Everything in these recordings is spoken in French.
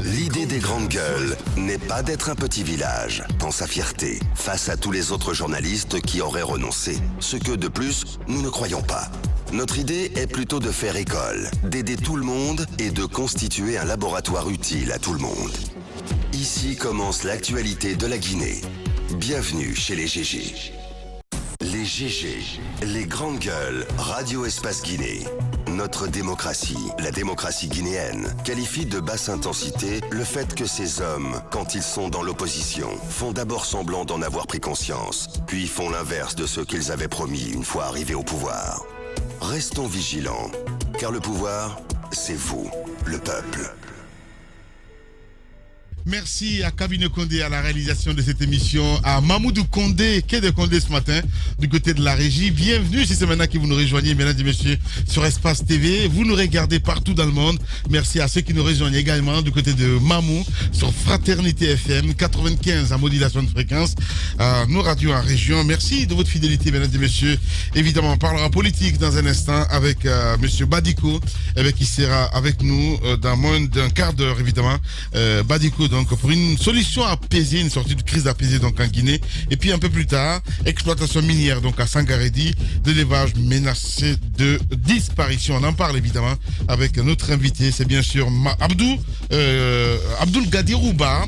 L'idée des grandes gueules n'est pas d'être un petit village dans sa fierté face à tous les autres journalistes qui auraient renoncé. Ce que, de plus, nous ne croyons pas. Notre idée est plutôt de faire école, d'aider tout le monde et de constituer un laboratoire utile à tout le monde. Ici commence l'actualité de la Guinée. Bienvenue chez les GG. Les GG, les grandes gueules, Radio Espace Guinée. Notre démocratie, la démocratie guinéenne, qualifie de basse intensité le fait que ces hommes, quand ils sont dans l'opposition, font d'abord semblant d'en avoir pris conscience, puis font l'inverse de ce qu'ils avaient promis une fois arrivés au pouvoir. Restons vigilants, car le pouvoir, c'est vous, le peuple. Merci à Kabine Condé à la réalisation de cette émission, à Mamoudou Condé, quai de Condé ce matin, du côté de la régie. Bienvenue si c'est maintenant que vous nous rejoignez, mesdames et messieurs, sur Espace TV. Vous nous regardez partout dans le monde. Merci à ceux qui nous rejoignent également du côté de Mamou, sur Fraternité FM, 95 à modulation de fréquence, nos radios en région. Merci de votre fidélité, mesdames et messieurs. Évidemment, on parlera politique dans un instant avec monsieur Badiko, qui sera avec nous dans moins d'un quart d'heure, évidemment. Badiko, donc pour une solution apaisée, une sortie de crise apaisée donc en Guinée. Et puis un peu plus tard, exploitation minière donc à Sangaredi, de l'élevage menacé de disparition. On en parle évidemment avec notre invité, c'est bien sûr Abdoul Gadirouba.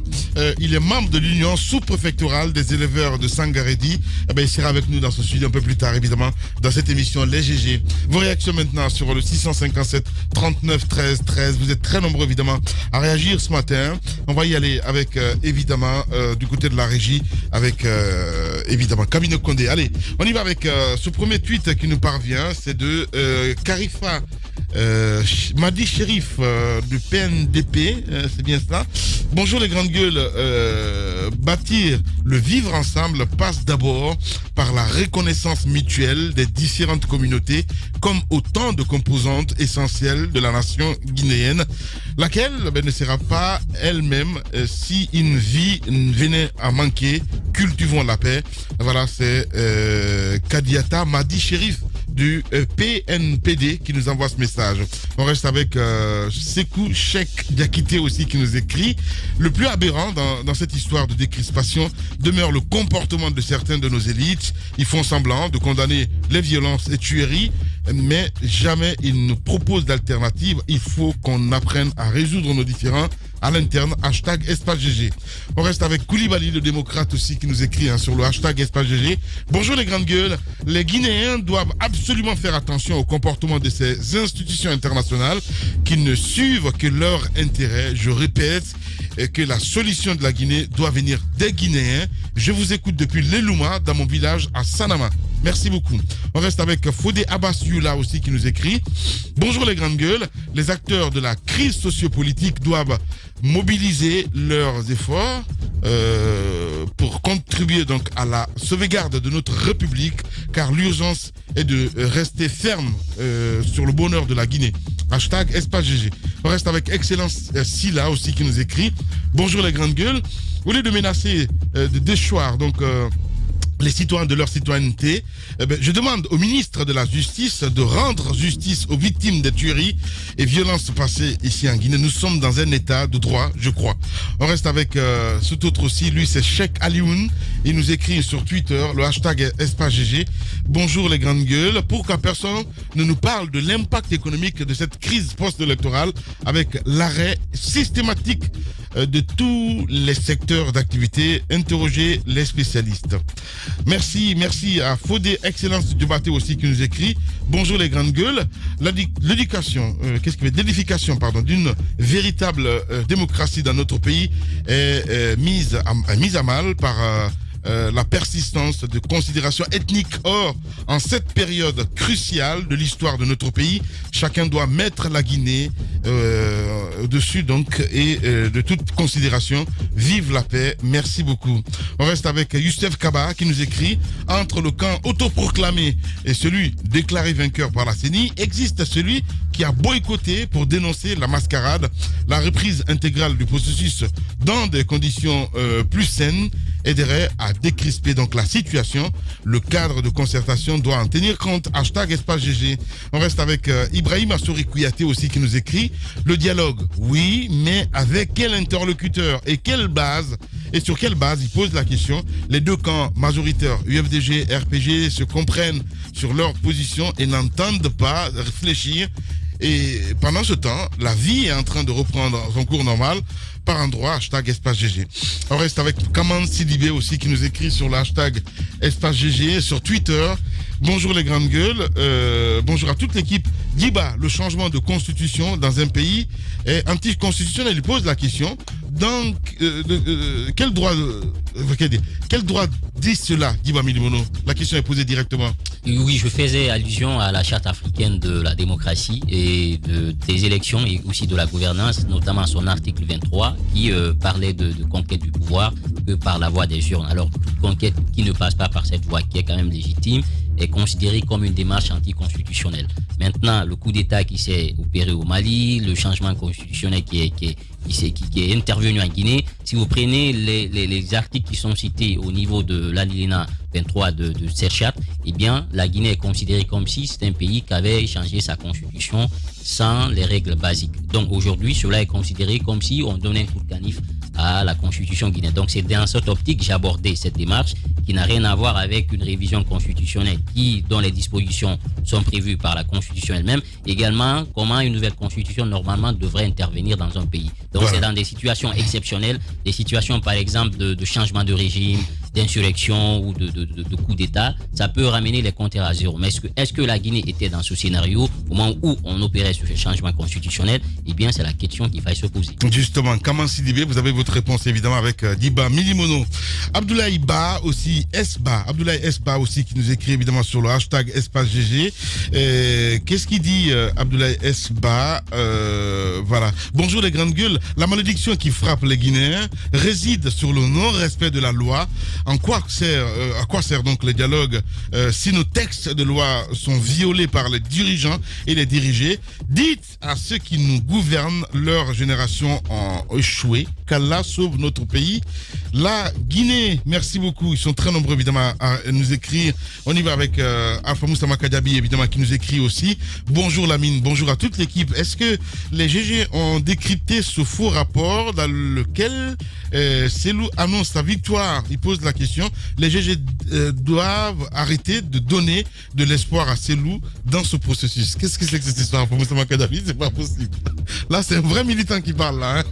Il est membre de l'union sous-préfectorale des éleveurs de Sangaredi. Il sera avec nous dans ce sujet un peu plus tard évidemment dans cette émission Les GG. Vos réactions maintenant sur le 657 39 13 13. Vous êtes très nombreux évidemment à réagir ce matin. On va y aller avec évidemment du côté de la régie avec évidemment Kabine Condé. Allez, on y va avec ce premier tweet qui nous parvient, c'est de Karifa Madi Sherif du PNDP, c'est bien cela. Bonjour les grandes gueules, bâtir le vivre ensemble passe d'abord par la reconnaissance mutuelle des différentes communautés comme autant de composantes essentielles de la nation guinéenne, laquelle ne sera pas elle-même si une vie venait à manquer. Cultivons la paix. Voilà, c'est Kadiata Madi Sherif du PNPD qui nous envoie ce message. On reste avec Sekou Cheikh Diakité aussi qui nous écrit: le plus aberrant dans cette histoire de décrispation demeure le comportement de certains de nos élites. Ils font semblant de condamner les violences et tueries, mais jamais ils nous proposent d'alternatives. Il faut qu'on apprenne à résoudre nos différends à l'interne. #EspaceGG. On reste avec Koulibaly, le démocrate aussi, qui nous écrit sur le #EspaceGG. Bonjour les grandes gueules. Les Guinéens doivent absolument faire attention au comportement de ces institutions internationales qui ne suivent que leur intérêt. Je répète que la solution de la Guinée doit venir des Guinéens. Je vous écoute depuis l'Elouma, dans mon village à Sanama. Merci beaucoup. On reste avec Fodé Abbas Yula aussi qui nous écrit: bonjour les grandes gueules. Les acteurs de la crise sociopolitique doivent mobiliser leurs efforts pour contribuer donc à la sauvegarde de notre République, car l'urgence est de rester ferme sur le bonheur de la Guinée. #EspaceGG. On reste avec Excellence Silla aussi qui nous écrit: bonjour les grandes gueules. Au lieu de menacer de déchoir donc les citoyens de leur citoyenneté, je demande au ministre de la Justice de rendre justice aux victimes des tueries et violences passées ici en Guinée. Nous sommes dans un état de droit, je crois. On reste avec cet autre aussi, lui c'est Cheikh Alioun. Il nous écrit sur Twitter, le #EspaceGG. Bonjour les grandes gueules. Pourquoi personne ne nous parle de l'impact économique de cette crise post-électorale avec l'arrêt systématique de tous les secteurs d'activité? Interrogez les spécialistes. Merci à Fodé Excellence du Baté aussi qui nous écrit: bonjour les grandes gueules. L'éducation, l'édification d'une véritable démocratie dans notre pays est mise à mal par la persistance de considérations ethniques. Or, en cette période cruciale de l'histoire de notre pays, chacun doit mettre la Guinée au-dessus donc et de toute considération. Vive la paix. Merci beaucoup. On reste avec Youssef Kaba qui nous écrit: entre le camp autoproclamé et celui déclaré vainqueur par la CENI, existe celui qui a boycotté pour dénoncer la mascarade. La reprise intégrale du processus dans des conditions plus saines aiderait à décrisper donc la situation. Le cadre de concertation doit en tenir compte. Hashtag Espace GG. On reste avec Ibrahim Assouri Kouyaté aussi qui nous écrit: le dialogue, oui, mais avec quel interlocuteur et quelle base? Et sur quelle base? Il pose la question. Les deux camps majoritaires, UFDG, RPG, se comprennent sur leur position et n'entendent pas réfléchir. Et pendant ce temps, la vie est en train de reprendre son cours normal par endroit. Hashtag Espace GG. On reste avec Kaman Sidibé aussi qui nous écrit sur le hashtag Espace GG sur Twitter. Bonjour les grandes gueules, bonjour à toute l'équipe. Diba, le changement de constitution dans un pays est anticonstitutionnel. Il pose la question. Donc, quel droit dit cela, Diba Milimono? La question est posée directement. Oui, je faisais allusion à la charte africaine de la démocratie et des élections et aussi de la gouvernance, notamment à son article 23 qui parlait de conquête du pouvoir que par la voie des urnes. Alors, toute conquête qui ne passe pas par cette voie, qui est quand même légitime, est considérée comme une démarche anticonstitutionnelle. Maintenant, le coup d'État qui s'est opéré au Mali, le changement constitutionnel qui est intervenu en Guinée, si vous prenez les articles qui sont cités au niveau de l'alinéa 23 de cette charte, eh bien, la Guinée est considérée comme si c'était un pays qui avait changé sa constitution sans les règles basiques. Donc aujourd'hui, cela est considéré comme si on donnait un coup de canif à la constitution guinéenne. Donc c'est dans cette optique que j'ai abordé cette démarche qui n'a rien à voir avec une révision constitutionnelle dont les dispositions sont prévues par la constitution elle-même. Également, comment une nouvelle constitution normalement devrait intervenir dans un pays. Donc voilà. C'est dans des situations exceptionnelles, des situations par exemple de changement de régime, d'insurrection ou de coup d'État, ça peut ramener les compteurs à zéro. Mais est-ce que la Guinée était dans ce scénario au moment où on opérait ce changement constitutionnel? Eh bien, c'est la question qu'il faille se poser. Justement, Kaman Sidibé, vous avez votre réponse évidemment avec Diba Milimono. Abdoulaye Ba aussi, Abdoulaye Esba aussi qui nous écrit évidemment sur le hashtag Espace GG. Qu'est-ce qu'il dit Abdoulaye Esba? Voilà. Bonjour les grandes gueules. La malédiction qui frappe les Guinéens réside sur le non-respect de la loi. À quoi sert donc le dialogue si nos textes de loi sont violés par les dirigeants et les dirigés? Dites à ceux qui nous gouvernent, leur génération ont échoué, qu'Allah sauve notre pays. La Guinée, merci beaucoup. Ils sont très nombreux évidemment à nous écrire. On y va avec Alpha Moussa Makadabi évidemment qui nous écrit aussi. Bonjour Lamine, bonjour à toute l'équipe. Est-ce que les GG ont décrypté ce faux rapport dans lequel Selou annonce sa victoire? Il pose la question. Les GG doivent arrêter de donner de l'espoir à Selou dans ce processus. Qu'est-ce que c'est que cette histoire pour Moussa Makadabi? C'est pas possible. Là, c'est un vrai militant qui parle là.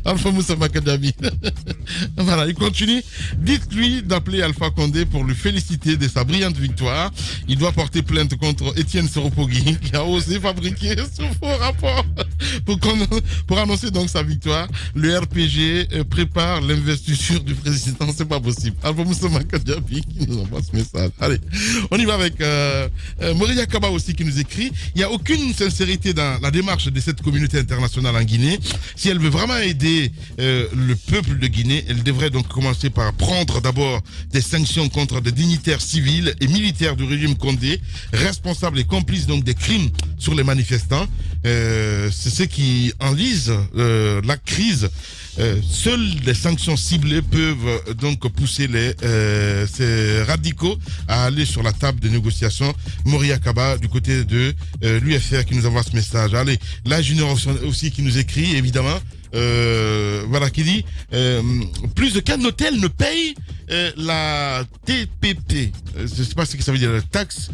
Alpha Moussa Makadabi. Voilà, il continue. Dites-lui d'appeler Alpha Condé pour lui féliciter de sa brillante victoire. Il doit porter plainte contre Étienne Seropogui qui a osé fabriquer ce faux rapport pour annoncer donc sa victoire. Le RPG prépare l'investiture du président. C'est pas possible. Alpha Moussa Makadabi qui nous envoie ce message. Allez, on y va avec Moria Kaba aussi qui nous écrit. Il n'y a aucune sincérité dans la démarche de cette communauté internationale en Guinée. Si elle veut vraiment aider le peuple de Guinée, elle devrait donc commencer par prendre d'abord des sanctions contre des dignitaires civils et militaires du régime Condé, responsables et complices donc des crimes sur les manifestants. C'est ce qui enlise la crise. Seules les sanctions ciblées peuvent donc pousser ces radicaux à aller sur la table de négociation. Moria Kaba du côté de l'UFR qui nous envoie ce message. Allez, la Junior aussi qui nous écrit évidemment. Voilà, qui dit plus de 4 hôtels ne payent la TPT. Je sais pas ce que ça veut dire, la taxe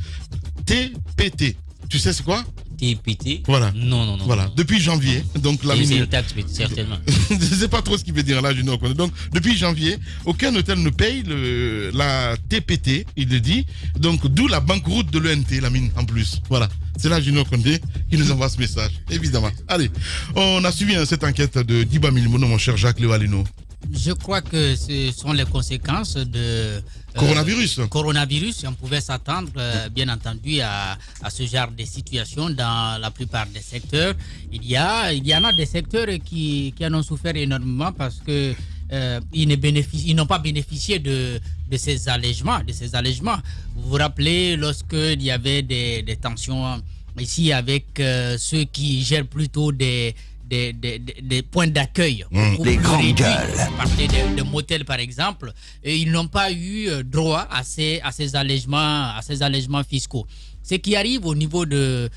TPT. Tu sais c'est quoi? TPT? Voilà. Non. Voilà. Depuis janvier, donc la c'est une taxe, certainement. Je sais pas trop ce qu'il veut dire là, Junior. Donc depuis janvier, aucun hôtel ne paye la TPT, il le dit. Donc d'où la banqueroute de l'ENT, la mine en plus. Voilà. C'est là Junior Condé qui nous envoie ce message, évidemment. Allez, on a suivi cette enquête de Diba Milimono, mon cher Jacques Lévalino. Je crois que ce sont les conséquences de coronavirus. On pouvait s'attendre, bien entendu, à ce genre de situation dans la plupart des secteurs. Il y en a des secteurs qui en ont souffert énormément parce que ils n'ont pas bénéficié de ces allègements. Vous vous rappelez lorsqu'il y avait des tensions ici avec ceux qui gèrent plutôt des points d'accueil. Les grandes gueules. Parler de motels par exemple, et ils n'ont pas eu droit à ces allègements fiscaux. Ce qui arrive au niveau de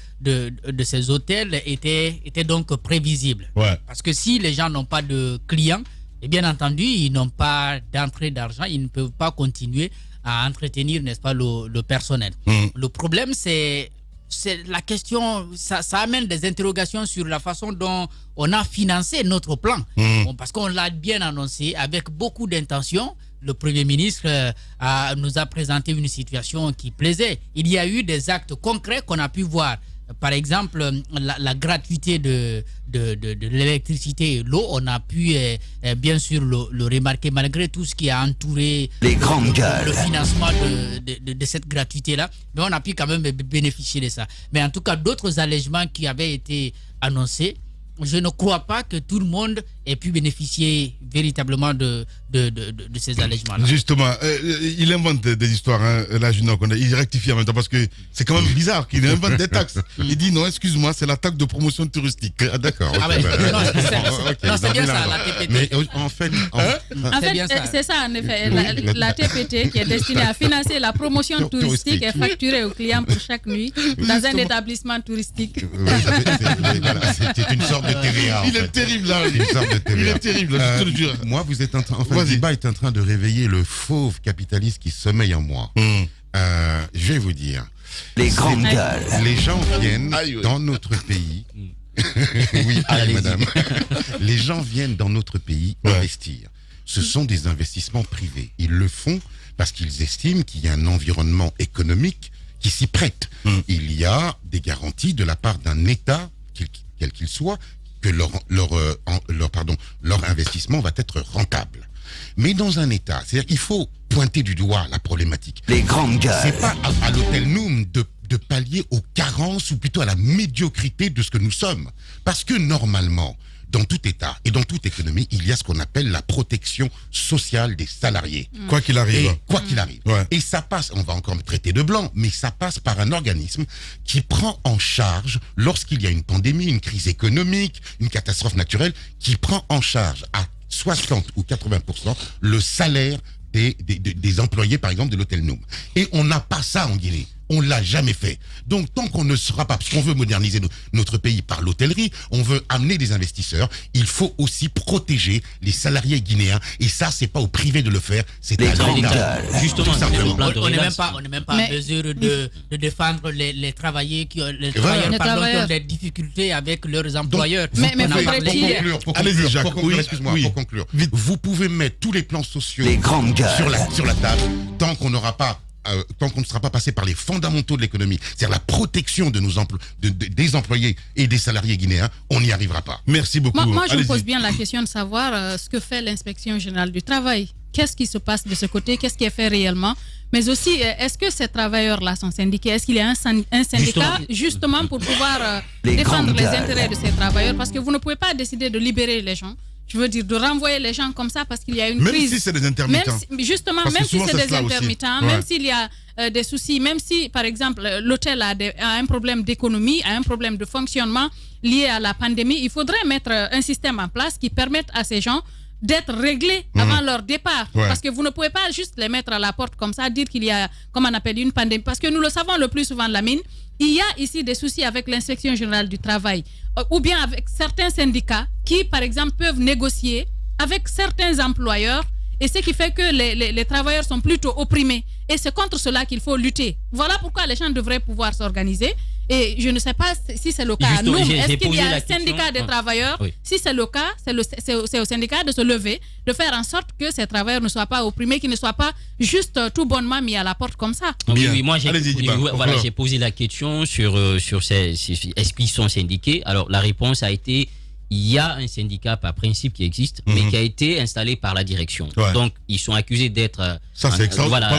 ces hôtels était donc prévisible. Ouais. Parce que si les gens n'ont pas de clients, et bien entendu, ils n'ont pas d'entrée d'argent, ils ne peuvent pas continuer à entretenir, n'est-ce pas, le personnel. Le problème, c'est la question, ça amène des interrogations sur la façon dont on a financé notre plan. Parce qu'on l'a bien annoncé avec beaucoup d'intention. Le Premier ministre nous a présenté une situation qui plaisait. Il y a eu des actes concrets qu'on a pu voir. Par exemple, la gratuité de l'électricité et l'eau, on a pu bien sûr le remarquer malgré tout ce qui a entouré les grandes gueules. Le financement de cette gratuité-là. Mais on a pu quand même bénéficier de ça. Mais en tout cas, d'autres allègements qui avaient été annoncés, je ne crois pas que tout le monde ait pu bénéficier véritablement de ces allègements-là. Justement, il invente des histoires, hein, là, il rectifie en même temps parce que c'est quand même bizarre qu'il invente des taxes. Il dit non, excuse-moi, c'est la taxe de promotion touristique. Ah, d'accord. Ah ouais, non, c'est bien ça, la TPT. Mais en fait, c'est ça, en effet. La TPT qui est destinée à financer la promotion touristique est facturée aux clients pour chaque nuit dans un établissement touristique. C'est une sorte de TVA. Il est terrible là. Une sorte de TVA. Il est terrible, je te le jure. Moi, vous êtes en train, Diba est en train de réveiller le fauve capitaliste qui sommeille en moi. Je vais vous dire. Les grandes gueules. Les gens viennent dans notre pays. Oui, madame. Les gens viennent dans notre pays investir. Ce sont des investissements privés. Ils le font parce qu'ils estiment qu'il y a un environnement économique qui s'y prête. Il y a des garanties de la part d'un État, quel qu'il soit, que leur investissement va être rentable. Mais dans un État, c'est-à-dire qu'il faut pointer du doigt la problématique. Les grandes gueules. C'est pas à l'hôtel Noum de pallier aux carences ou plutôt à la médiocrité de ce que nous sommes. Parce que normalement, dans tout État et dans toute économie, il y a ce qu'on appelle la protection sociale des salariés. Quoi qu'il arrive. Quoi qu'il arrive. Ouais. Et ça passe, on va encore me traiter de blanc, mais ça passe par un organisme qui prend en charge, lorsqu'il y a une pandémie, une crise économique, une catastrophe naturelle, qui prend en charge à 60 ou 80% le salaire des employés, par exemple, de l'hôtel Noum. Et on n'a pas ça en Guinée. On ne l'a jamais fait. Donc, tant qu'on ne sera pas, parce qu'on veut moderniser notre pays par l'hôtellerie, on veut amener des investisseurs, il faut aussi protéger les salariés guinéens. Et ça, c'est pas au privé de le faire, c'est à l'État. Justement, on n'est même pas en mesure de défendre les travailleurs qui ont des difficultés avec leurs employeurs. Pour conclure, vous pouvez mettre tous les plans sociaux sur la table tant qu'on n'aura pas tant qu'on ne sera pas passé par les fondamentaux de l'économie, c'est-à-dire la protection de des employés et des salariés guinéens, on n'y arrivera pas. Merci beaucoup. Moi je me pose bien la question de savoir ce que fait l'inspection générale du travail. Qu'est-ce qui se passe de ce côté? Qu'est-ce qui est fait réellement? Mais aussi, est-ce que ces travailleurs-là sont syndiqués? Est-ce qu'il y a un syndicat justement pour pouvoir défendre les intérêts de ces travailleurs? Parce que vous ne pouvez pas décider de libérer les gens. Je veux dire, de renvoyer les gens comme ça parce qu'il y a une crise. Même si c'est des intermittents. Même si c'est des intermittents, même s'il y a des soucis, même si, par exemple, l'hôtel a un problème d'économie, a un problème de fonctionnement lié à la pandémie, il faudrait mettre un système en place qui permette à ces gens d'être réglés avant leur départ. Parce que vous ne pouvez pas juste les mettre à la porte comme ça, dire qu'il y a, comme on appelle, une pandémie. Parce que nous le savons le plus souvent, Lamine, il y a ici des soucis avec l'inspection générale du travail ou bien avec certains syndicats qui, par exemple, peuvent négocier avec certains employeurs et ce qui fait que les travailleurs sont plutôt opprimés. Et c'est contre cela qu'il faut lutter. Voilà pourquoi les gens devraient pouvoir s'organiser. Et je ne sais pas si c'est le cas à nous. Est-ce qu'il y a un syndicat des travailleurs? Si c'est le cas, c'est au syndicat de se lever, de faire en sorte que ces travailleurs ne soient pas opprimés, qu'ils ne soient pas juste tout bonnement mis à la porte comme ça. Oui, moi j'ai posé la question sur est-ce qu'ils sont syndiqués. Alors la réponse a été: il y a un syndicat par principe qui existe, mais qui a été installé par la direction. Donc, ils sont accusés d'être... par la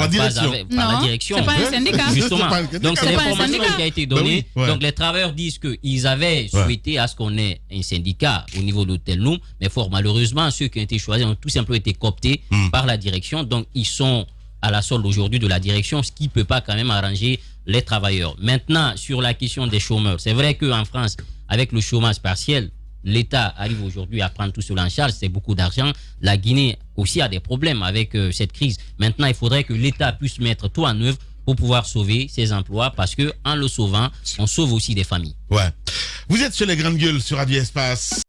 direction. Par la direction. C'est pas un syndicat. Justement. Donc, c'est l'information qui a été donnée. Oui. Donc, les travailleurs disent qu'ils avaient souhaité à ce qu'on ait un syndicat au niveau de l'hôtel Noum, mais fort malheureusement, ceux qui ont été choisis ont tout simplement été cooptés par la direction. Donc, ils sont à la solde aujourd'hui de la direction, ce qui ne peut pas quand même arranger les travailleurs. Maintenant, sur la question des chômeurs, c'est vrai qu'en France, avec le chômage partiel, l'État arrive aujourd'hui à prendre tout cela en charge, c'est beaucoup d'argent. La Guinée aussi a des problèmes avec cette crise. Maintenant, il faudrait que l'État puisse mettre tout en œuvre pour pouvoir sauver ces emplois, parce que en le sauvant, on sauve aussi des familles. Ouais. Vous êtes sur les grandes gueules sur Radio Espace.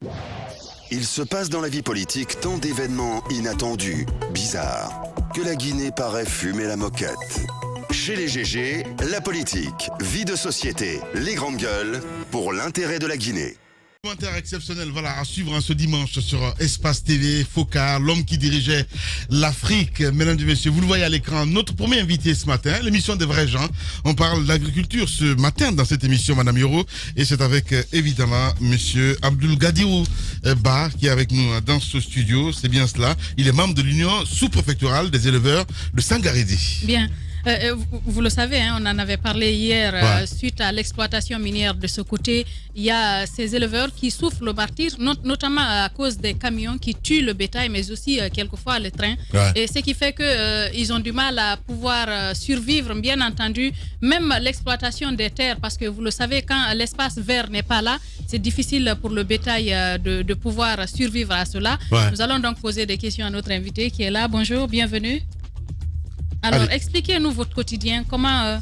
Il se passe dans la vie politique tant d'événements inattendus, bizarres, que la Guinée paraît fumer la moquette. Chez les GG, la politique, vie de société, les grandes gueules, pour l'intérêt de la Guinée. Commentaire exceptionnel, voilà, à suivre ce dimanche sur Espace TV, Focar, l'homme qui dirigeait l'Afrique. Mesdames et messieurs, vous le voyez à l'écran, notre premier invité ce matin, l'émission des vrais gens. On parle d'agriculture ce matin dans cette émission, Madame Yoro, et c'est avec évidemment Monsieur Abdul Gadirou Ba qui est avec nous dans ce studio. C'est bien cela. Il est membre de l'Union sous-préfectorale des éleveurs de Sangarédi. Bien. Vous le savez, hein, on en avait parlé hier, suite à l'exploitation minière de ce côté, il y a ces éleveurs qui souffrent le martyre, notamment à cause des camions qui tuent le bétail, mais aussi quelquefois les trains. Ouais. Et ce qui fait qu'ils ont du mal à pouvoir survivre, bien entendu, même l'exploitation des terres, parce que vous le savez, quand l'espace vert n'est pas là, c'est difficile pour le bétail de pouvoir survivre à cela. Ouais. Nous allons donc poser des questions à notre invité qui est là. Bonjour, bienvenue. Alors, expliquez-nous votre quotidien. Comment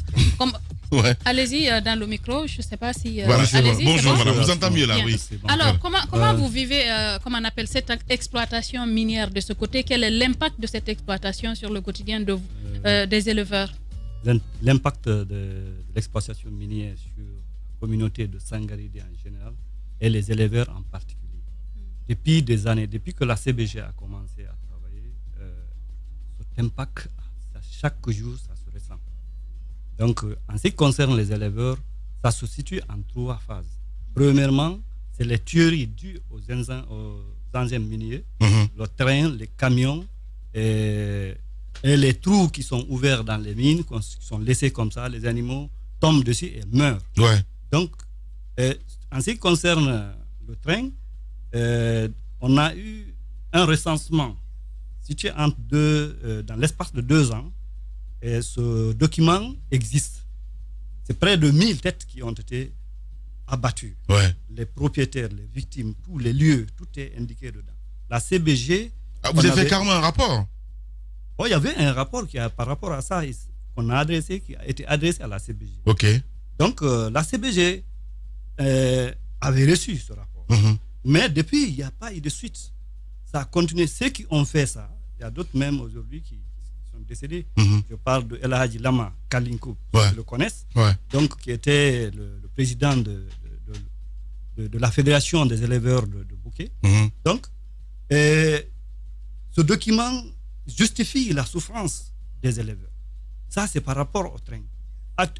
ouais. Allez-y dans le micro. Je ne sais pas si. Voilà, allez-y. Bonjour, madame. Vous entendez mieux là, bien. Oui. Bon. Alors, comment vous vivez, comment on appelle cette exploitation minière de ce côté? Quel est l'impact de cette exploitation sur le quotidien des éleveurs? L'impact de l'exploitation minière sur la communauté de Sangarédi en général et les éleveurs en particulier. Depuis des années, depuis que la CBG a commencé à travailler, cet impact, chaque jour, ça se ressent. Donc, en ce qui concerne les éleveurs, ça se situe en 3 phases. Premièrement, c'est les tueries dues aux engins miniers, le train, les camions et les trous qui sont ouverts dans les mines, qui sont laissés comme ça, les animaux tombent dessus et meurent. Ouais. Donc, en ce qui concerne le train, on a eu un recensement situé dans l'espace de 2 ans. Et ce document existe. C'est près de 1000 têtes qui ont été abattues. Ouais. Les propriétaires, les victimes, tous les lieux, tout est indiqué dedans. La CBG... vous avez fait carrément un rapport? Oh, il y avait un rapport par rapport à ça qu'on a adressé, qui a été adressé à la CBG. Ok. Donc, la CBG avait reçu ce rapport. Mais depuis, il n'y a pas eu de suite. Ça a continué. Ceux qui ont fait ça, il y a d'autres même aujourd'hui qui décédés. Je parle de El Hadji Lama Kalinko, ouais. Ils le connaissent, ouais. Donc qui était le président de la fédération des éleveurs de Bouquet. Donc, ce document justifie la souffrance des éleveurs. Ça, c'est par rapport au train.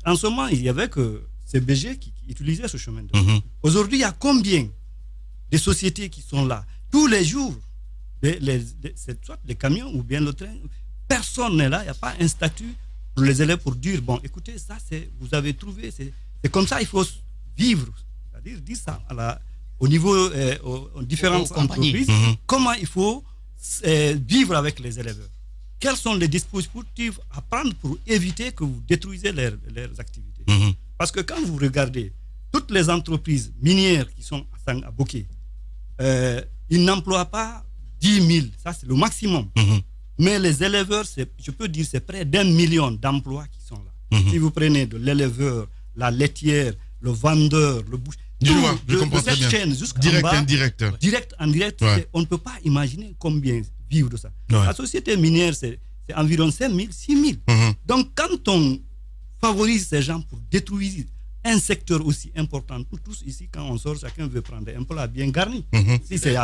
En ce moment, il n'y avait que CBG qui utilisait ce chemin de fer. Aujourd'hui, il y a combien de sociétés qui sont là tous les jours, c'est soit les camions ou bien le train. Personne n'est là, il n'y a pas un statut pour les élèves pour dire, bon, écoutez, ça, vous avez trouvé, c'est comme ça, il faut vivre. C'est-à-dire, dire ça au niveau, aux différentes entreprises, comment il faut vivre avec les éleveurs. Quels sont les dispositifs à prendre pour éviter que vous détruisez leurs activités. Parce que quand vous regardez toutes les entreprises minières qui sont à Bouquet, ils n'emploient pas 10 000, ça c'est le maximum. Mais les éleveurs, je peux dire, c'est près d'1 million d'emplois qui sont là. Si vous prenez de l'éleveur, la laitière, le vendeur, le boucher, je comprends très bien. Chaîne direct, bas, indirect. Direct, indirect, ouais. On ne peut pas imaginer combien vivre de ça. Ouais. La société minière, c'est environ 5 000, 6 000. Donc, quand on favorise ces gens pour détruire un secteur aussi important, tous ici, quand on sort, chacun veut prendre un plat bien garni. Si c'est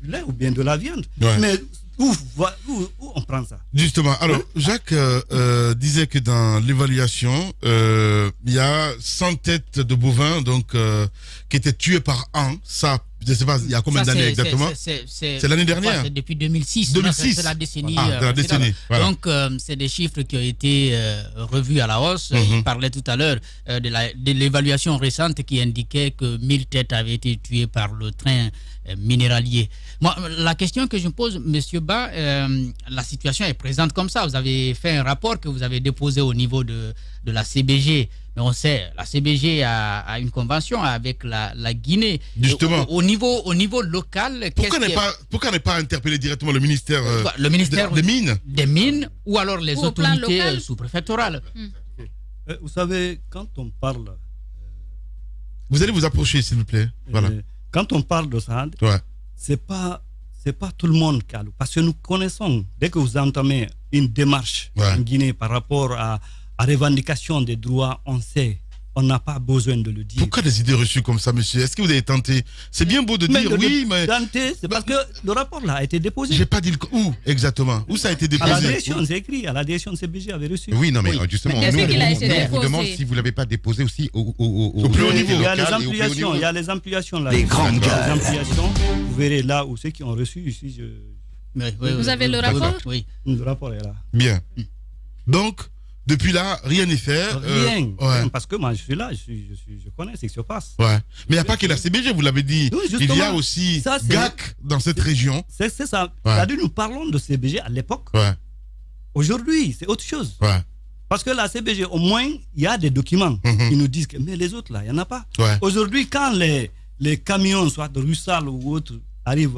du lait ou bien de la viande. Ouais. Mais où on prend ça? Justement, alors Jacques disait que dans l'évaluation, il y a 100 têtes de bovins donc, qui étaient tuées par an. Ça, Je ne sais pas, il y a combien d'années exactement? C'est l'année dernière. C'est depuis 2006. 2006. C'est la décennie. La décennie. Voilà. Donc, c'est des chiffres qui ont été revus à la hausse. Il parlait tout à l'heure de l'évaluation récente qui indiquait que 1000 têtes avaient été tuées par le train minéralier. Moi, la question que je me pose, M. Ba, la situation est présente comme ça. Vous avez fait un rapport que vous avez déposé au niveau de la CBG. Mais on sait, la CBG a une convention avec la Guinée. Justement. Au niveau local, pourquoi ne pas interpeller directement le ministère, des Mines? Des Mines ou alors les autorités sous-préfectorales. Vous savez, quand on parle... Vous allez vous approcher, s'il vous plaît. Voilà. Quand on parle de ça, c'est pas tout le monde qui a... Parce que nous connaissons, dès que vous entamez une démarche en Guinée par rapport à revendication des droits, on sait, on n'a pas besoin de le dire. Pourquoi des idées reçues comme ça, monsieur? Est-ce que vous avez tenté? C'est bien beau de dire oui, mais... Tenté, c'est parce que le rapport là a été déposé. J'ai pas dit où exactement. Où ça a été déposé? À la direction, c'est écrit. À la direction de CBG avait reçu. Oui, non, mais justement, nous, on vous demande si vous ne l'avez pas déposé aussi au plus haut niveau. Il y a les ampliations, là. Les grandes gueules. Les ampliations, vous verrez là où ceux qui ont reçu ici. Vous avez le rapport? Oui, le rapport est là. Bien. Donc, depuis là, rien n'est fait. Rien. Parce que moi, je suis là, je connais ce qui se passe. Ouais. Mais il n'y a pas que la CBG, vous l'avez dit. Oui, il y a aussi GAC dans cette région. C'est ça. C'est-à-dire, nous parlons de CBG à l'époque. Aujourd'hui, c'est autre chose. Parce que la CBG, au moins, il y a des documents qui nous disent que, mais les autres, là, il n'y en a pas. Aujourd'hui, quand les camions, soit de Russal ou autres, arrivent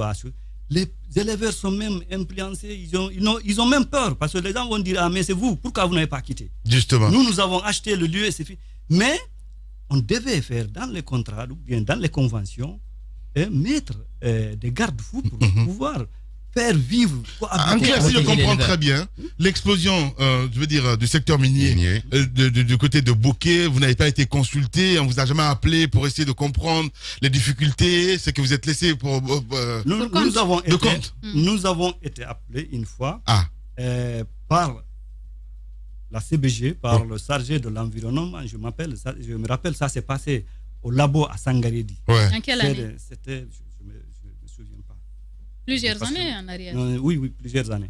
les éleveurs sont même influencés, ils ont même peur parce que les gens vont dire mais c'est vous, pourquoi vous n'avez pas quitté? Justement. Nous avons acheté le lieu et c'est fini. Mais on devait faire dans les contrats ou bien dans les conventions mettre des garde-fous pour pouvoir faire vivre. En clair, si je comprends très bien, l'explosion, je veux dire, du secteur minier, du côté de Bouquet, vous n'avez pas été consulté, on vous a jamais appelé pour essayer de comprendre les difficultés, c'est que vous êtes laissé pour nous avons été appelés une fois par la CBG, par le chargé de l'environnement. Je me rappelle, ça s'est passé au labo à Sangaredi. En quelle année? C'était, plusieurs années en arrière. Oui, plusieurs années.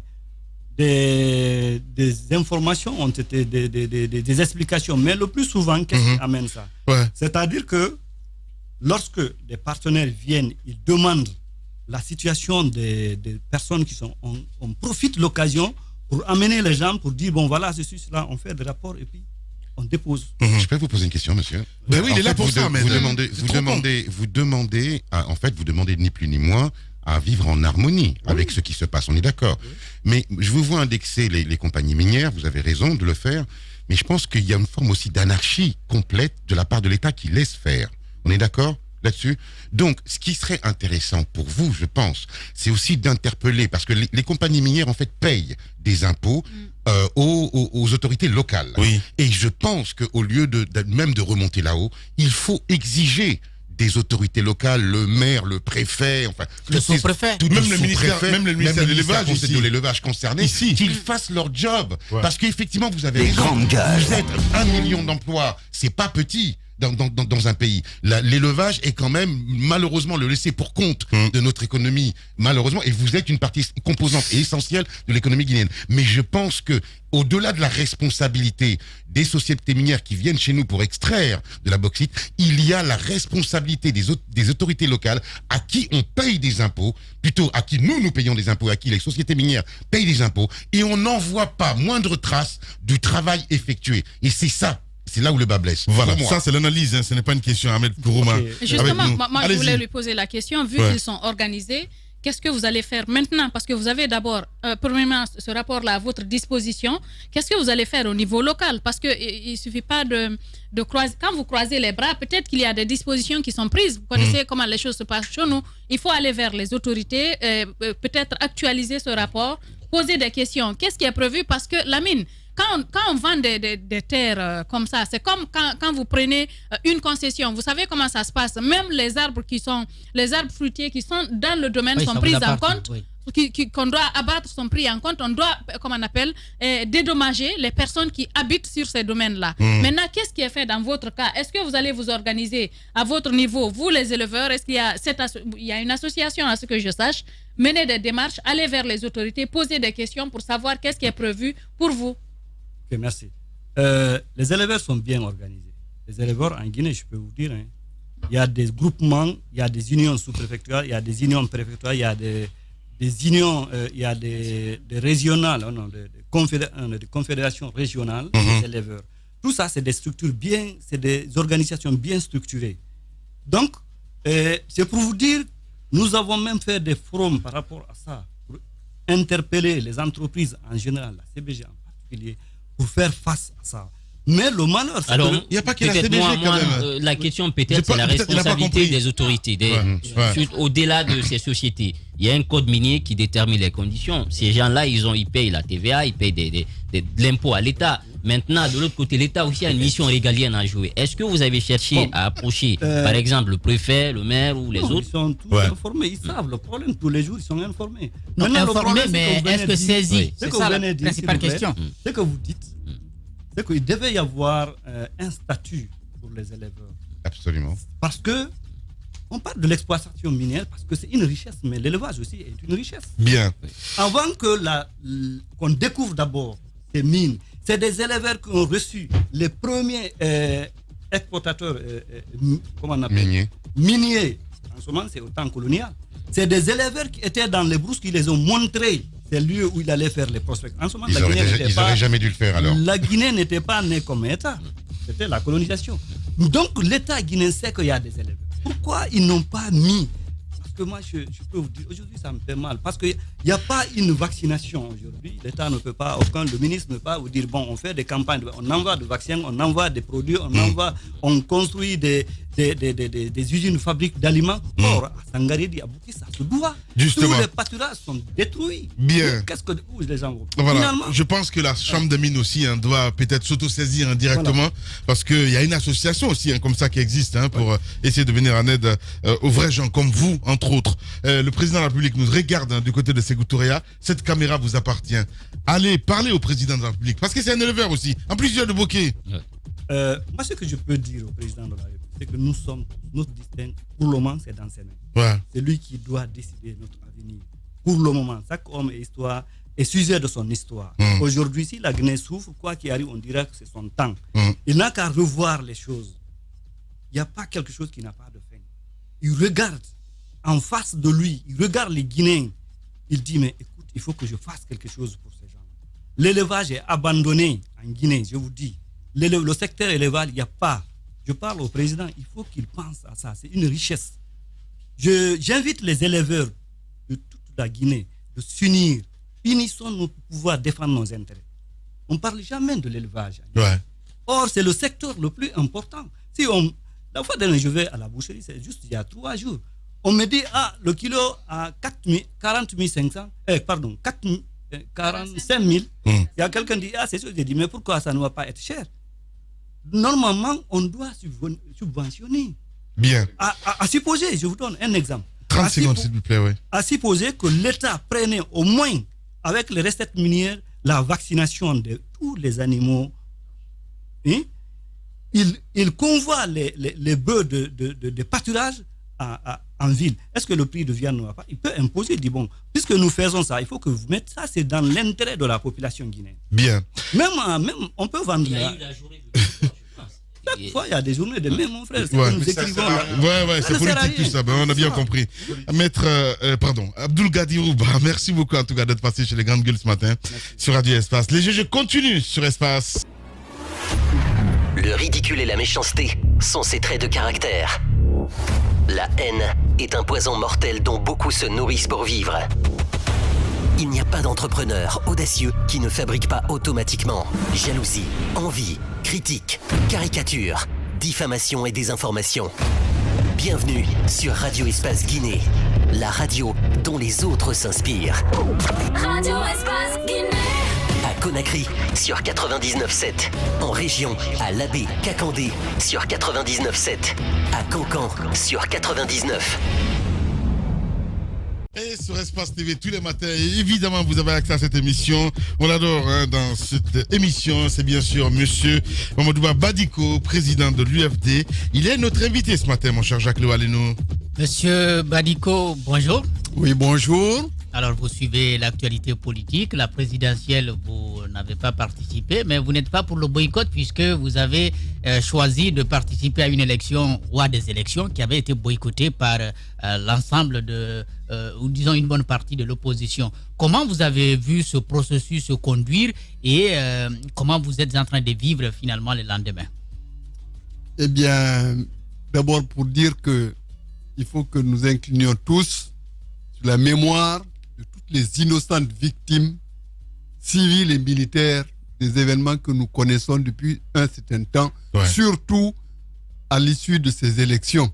Des informations ont été, des explications. Mais le plus souvent, qu'est-ce qui amène ça? C'est-à-dire que lorsque des partenaires viennent, ils demandent la situation des personnes qui sont... On profite de l'occasion pour amener les gens, pour dire, bon voilà, ceci, cela, on fait des rapports et puis on dépose. Je peux vous poser une question, monsieur? Ben oui, il est là pour ça, mais... Vous demandez ni plus ni moins à vivre en harmonie avec ce qui se passe, on est d'accord. Mais je vous vois indexer les compagnies minières, vous avez raison de le faire, mais je pense qu'il y a une forme aussi d'anarchie complète de la part de l'État qui laisse faire. On est d'accord là-dessus? Donc, ce qui serait intéressant pour vous, je pense, c'est aussi d'interpeller, parce que les compagnies minières, en fait, payent des impôts aux autorités locales. Et je pense qu'au lieu même de remonter là-haut, il faut exiger des autorités locales, le maire, le préfet, enfin le sous-préfet, même le ministère de l'élevage concerné, qu'ils fassent leur job. Parce qu'effectivement, vous avez raison, vous êtes 1 million d'emplois, c'est pas petit dans un pays. L'élevage est quand même malheureusement le laissé pour compte de notre économie, malheureusement, et vous êtes une partie composante et essentielle de l'économie guinéenne. Mais je pense que au-delà de la responsabilité des sociétés minières qui viennent chez nous pour extraire de la bauxite, il y a la responsabilité des autorités locales à qui on paye des impôts, plutôt à qui nous payons des impôts, à qui les sociétés minières payent des impôts, et on n'en voit pas moindre trace du travail effectué. Et c'est là où le bas blesse. Voilà, ça c'est l'analyse, ce n'est pas une question à mettre pour Romain. Justement, moi je voulais lui poser la question, vu qu'ils sont organisés, qu'est-ce que vous allez faire maintenant? Parce que vous avez d'abord, premièrement, ce rapport-là à votre disposition. Qu'est-ce que vous allez faire au niveau local? Parce qu'il ne suffit pas de croiser. Quand vous croisez les bras, peut-être qu'il y a des dispositions qui sont prises. Vous connaissez comment les choses se passent chez nous. Il faut aller vers les autorités, peut-être actualiser ce rapport, poser des questions. Qu'est-ce qui est prévu? Parce que la mine... Quand on vend des terres comme ça, c'est comme quand vous prenez une concession. Vous savez comment ça se passe. Même les arbres fruitiers qui sont dans le domaine sont pris en compte. qu'on doit abattre son prix en compte, on doit, dédommager les personnes qui habitent sur ces domaines-là. Maintenant, qu'est-ce qui est fait dans votre cas? Est-ce que vous allez vous organiser à votre niveau, vous les éleveurs? Est-ce qu'il y a, il y a une association, à ce que je sache, mener des démarches, aller vers les autorités, poser des questions pour savoir qu'est-ce qui est prévu pour vous? Ok, merci. Les éleveurs sont bien organisés. Les éleveurs en Guinée, je peux vous dire, il y a des groupements, il y a des unions sous-préfectorales, il y a des unions préfectorales, il y a des unions, il y a des régionales, des confédérations régionales des éleveurs. Tout ça, c'est des structures c'est des organisations bien structurées. Donc, c'est pour vous dire, nous avons même fait des forums par rapport à ça, pour interpeller les entreprises en général, la CBG en particulier, pour faire face à ça. Mais le malheur, c'est alors, il n'y a pas que la CBG quand même. La question peut-être, c'est la responsabilité des autorités. Au-delà de ces sociétés, il y a un code minier qui détermine les conditions. Ces gens-là, ils payent la TVA, ils payent de l'impôt à l'État. Maintenant, de l'autre côté, l'État aussi a une mission régalienne à jouer. Est-ce que vous avez cherché à approcher, par exemple, le préfet, le maire ou les autres? Ils sont tous informés, ils savent le problème. Tous les jours, ils sont informés. Non, informés, mais est-ce que saisis? C'est ça la principale question. C'est que vous dites, c'est qu'il devait y avoir un statut pour les éleveurs. Absolument. Parce que on parle de l'exploitation minière parce que c'est une richesse, mais l'élevage aussi est une richesse. Bien. Avant qu'on découvre d'abord ces mines, c'est des éleveurs qui ont reçu les premiers exploitateurs comment on appelle miniers. En ce moment, c'est au temps colonial. C'est des éleveurs qui étaient dans les brousses qui les ont montrés. C'est le lieu où il allait faire les prospects. En ce moment, ils n'auraient jamais dû le faire alors. La Guinée n'était pas née comme État. C'était la colonisation. Donc l'État guinéen sait qu'il y a des élèves. Pourquoi ils n'ont pas mis? Parce que moi, je peux vous dire, aujourd'hui, ça me fait mal. Parce qu'il n'y a pas une vaccination aujourd'hui. L'État ne peut pas, le ministre ne peut pas vous dire, bon, on fait des campagnes, on envoie des vaccins, on envoie des produits, on construit des usines, fabriques d'aliments. Or, à Sangaredi, à Bouki, ça se doit. Justement. Tous les pâturages sont détruits. Bien. Où les gens vont? Voilà. Finalement, je pense que la Chambre des mines aussi doit peut-être s'auto-saisir directement parce qu'il y a une association aussi comme ça qui existe pour essayer de venir en aide aux vrais gens comme vous, entre autres. Le président de la République nous regarde du côté de Sékou Touréa. Cette caméra vous appartient. Allez parler au président de la République parce que c'est un éleveur aussi. En plus, il y a de bouquets. Moi, ce que je peux dire au président de la République, c'est que notre destin, pour le moment, c'est dans ses mains. Ouais. C'est lui qui doit décider notre avenir. Pour le moment, chaque homme est sujet de son histoire. Aujourd'hui, si la Guinée souffre, quoi qu'il arrive, on dira que c'est son temps. Il n'a qu'à revoir les choses. Il n'y a pas quelque chose qui n'a pas de fin. Il regarde en face de lui, il regarde les Guinéens. Il dit, mais écoute, il faut que je fasse quelque chose pour ces gens. L'élevage est abandonné en Guinée, je vous dis. Le secteur élevage, il n'y a pas. Je parle au président, il faut qu'il pense à ça. C'est une richesse. J'invite les éleveurs de toute la Guinée de s'unir. Unissons-nous pour pouvoir défendre nos intérêts. On ne parle jamais de l'élevage. Ouais. Or, c'est le secteur le plus important. La fois dernière, je vais à la boucherie, c'est juste il y a 3 jours. On me dit, le kilo à 45 000. Il y a quelqu'un qui dit, c'est sûr. J'ai dit, mais pourquoi ça ne va pas être cher? Normalement, on doit subventionner. Bien. À supposer, je vous donne un exemple. 30 secondes, s'il vous plaît, oui. À supposer que l'État prenait au moins, avec les recettes minières, la vaccination de tous les animaux. Il convoie les bœufs de pâturage en ville. Est-ce que le prix de viande ne va pas? Il peut imposer, il dit, bon, puisque nous faisons ça, il faut que vous mettez ça, c'est dans l'intérêt de la population guinéenne. Bien. Même on peut vendre. Il y a eu la journée de chaque fois, il y a des journées de mai, mon frère. C'est nous écrivons là. Ouais, c'est politique tout ça. On a bien compris. Maître, Abdoul Gadi Rouba, merci beaucoup en tout cas d'être passé chez les Grandes Gueules ce matin sur Radio Espace. Les GG continuent sur Espace. Le ridicule et la méchanceté sont ses traits de caractère. La haine est un poison mortel dont beaucoup se nourrissent pour vivre. Il n'y a pas d'entrepreneur audacieux qui ne fabrique pas automatiquement jalousie, envie, critique, caricature, diffamation et désinformation. Bienvenue sur Radio Espace Guinée, la radio dont les autres s'inspirent. Radio Espace Guinée. À Conakry sur 99.7, en région à Labé, Kakandé sur 99.7, à Cancan sur 99. Et sur Espace TV tous les matins, évidemment, vous avez accès à cette émission. On l'adore dans cette émission. C'est bien sûr Monsieur Mamadouba Badiko, président de l'UFD. Il est notre invité ce matin, mon cher Jacques Lewaleno. Monsieur Badiko, bonjour. Oui, bonjour. Alors, vous suivez l'actualité politique. La présidentielle, vous n'avez pas participé, mais vous n'êtes pas pour le boycott puisque vous avez choisi de participer à une élection ou à des élections qui avaient été boycottées par l'ensemble ou disons une bonne partie de l'opposition. Comment vous avez vu ce processus se conduire et comment vous êtes en train de vivre finalement le lendemain? Eh bien, d'abord pour dire que il faut que nous inclinions tous sur la mémoire de toutes les innocentes victimes civiles et militaires des événements que nous connaissons depuis un certain temps, surtout à l'issue de ces élections.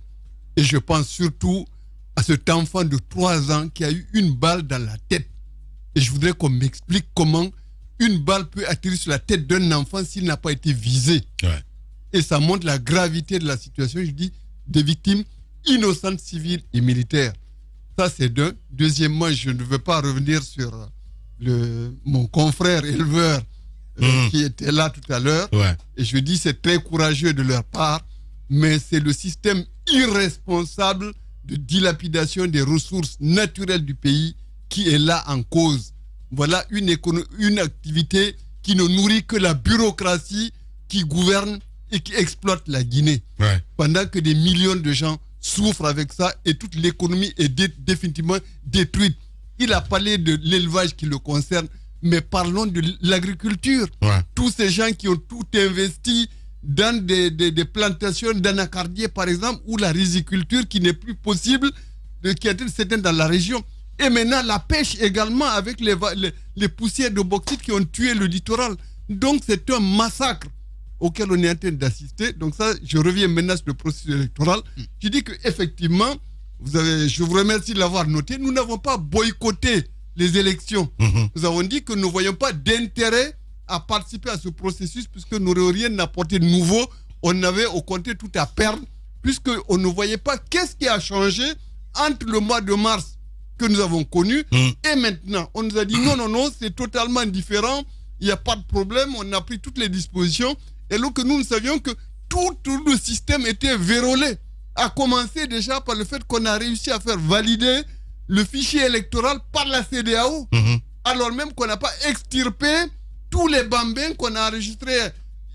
Et je pense surtout à cet enfant de 3 ans qui a eu une balle dans la tête. Et je voudrais qu'on m'explique comment une balle peut atterrir sur la tête d'un enfant s'il n'a pas été visé. Et ça montre la gravité de la situation, je dis, des victimes innocentes civiles et militaires. Ça, c'est deux. Deuxièmement, je ne veux pas revenir sur mon confrère éleveur qui était là tout à l'heure. Et je dis, c'est très courageux de leur part, mais c'est le système irresponsable de dilapidation des ressources naturelles du pays qui est là en cause. Voilà une activité qui ne nourrit que la bureaucratie qui gouverne et qui exploite la Guinée. Pendant que des millions de gens souffrent avec ça et toute l'économie est définitivement détruite. Il a parlé de l'élevage qui le concerne, mais parlons de l'agriculture. Tous ces gens qui ont tout investi dans des plantations d'anacardiers, par exemple, ou la riziculture qui n'est plus possible, qui est certaine dans la région. Et maintenant, la pêche également avec les poussières de bauxite qui ont tué le littoral. Donc, c'est un massacre auquel on est en train d'assister. Donc ça, je reviens maintenant sur le processus électoral. Je dis qu'effectivement, je vous remercie de l'avoir noté, nous n'avons pas boycotté les élections. Nous avons dit que nous ne voyons pas d'intérêt à participer à ce processus puisque nous n'aurions rien apporté de nouveau. On avait au contraire tout à perdre puisqu'on ne voyait pas qu'est-ce qui a changé entre le mois de mars que nous avons connu et maintenant. On nous a dit non, c'est totalement différent, il n'y a pas de problème, on a pris toutes les dispositions. Et alors que nous savions que tout le système était vérolé, à commencer déjà par le fait qu'on a réussi à faire valider le fichier électoral par la CEDEAO, alors même qu'on n'a pas extirpé tous les bambins qu'on a enregistrés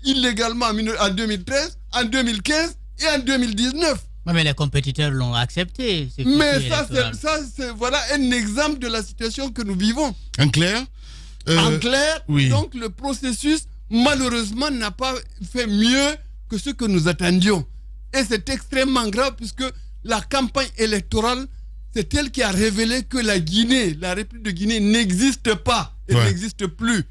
illégalement en 2013, en 2015 et en 2019. Mais les compétiteurs l'ont accepté. Mais ça, c'est voilà un exemple de la situation que nous vivons. En clair oui. Donc le processus malheureusement n'a pas fait mieux que ce que nous attendions. Et c'est extrêmement grave puisque la campagne électorale, c'est elle qui a révélé que la République de Guinée n'existe pas et n'existe plus.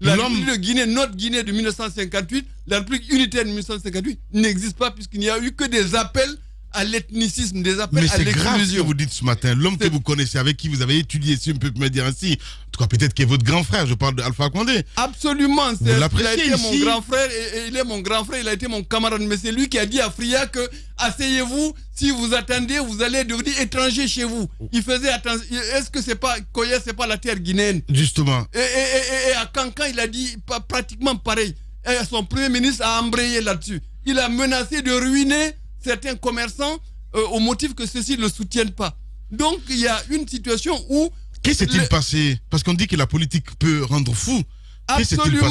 La République de Guinée, notre Guinée de 1958, la République unitaire de 1958 n'existe pas puisqu'il n'y a eu que des appels à l'ethnicisme, des appels à l'exclusion. Mais c'est grave ce que vous dites ce matin. L'homme que vous connaissez, avec qui vous avez étudié, si on peut me dire ainsi, en tout cas peut-être qu'il est votre grand frère, je parle d'Alpha Condé. Absolument, il a été mon grand frère, et il est mon grand frère, il a été mon camarade, mais c'est lui qui a dit à Fria que asseyez-vous, si vous attendez, vous allez devenir étranger chez vous. Il faisait attention, est-ce que c'est pas Koya, c'est pas la terre guinéenne? Justement. Et à Cancan, il a dit pratiquement pareil. Et son premier ministre a embrayé là-dessus. Il a menacé de ruiner certains commerçants au motif que ceux-ci ne le soutiennent pas. Donc il y a une situation où... Qu'est-ce qui s'est-il passé? Parce qu'on dit que la politique peut rendre fou. Absolument.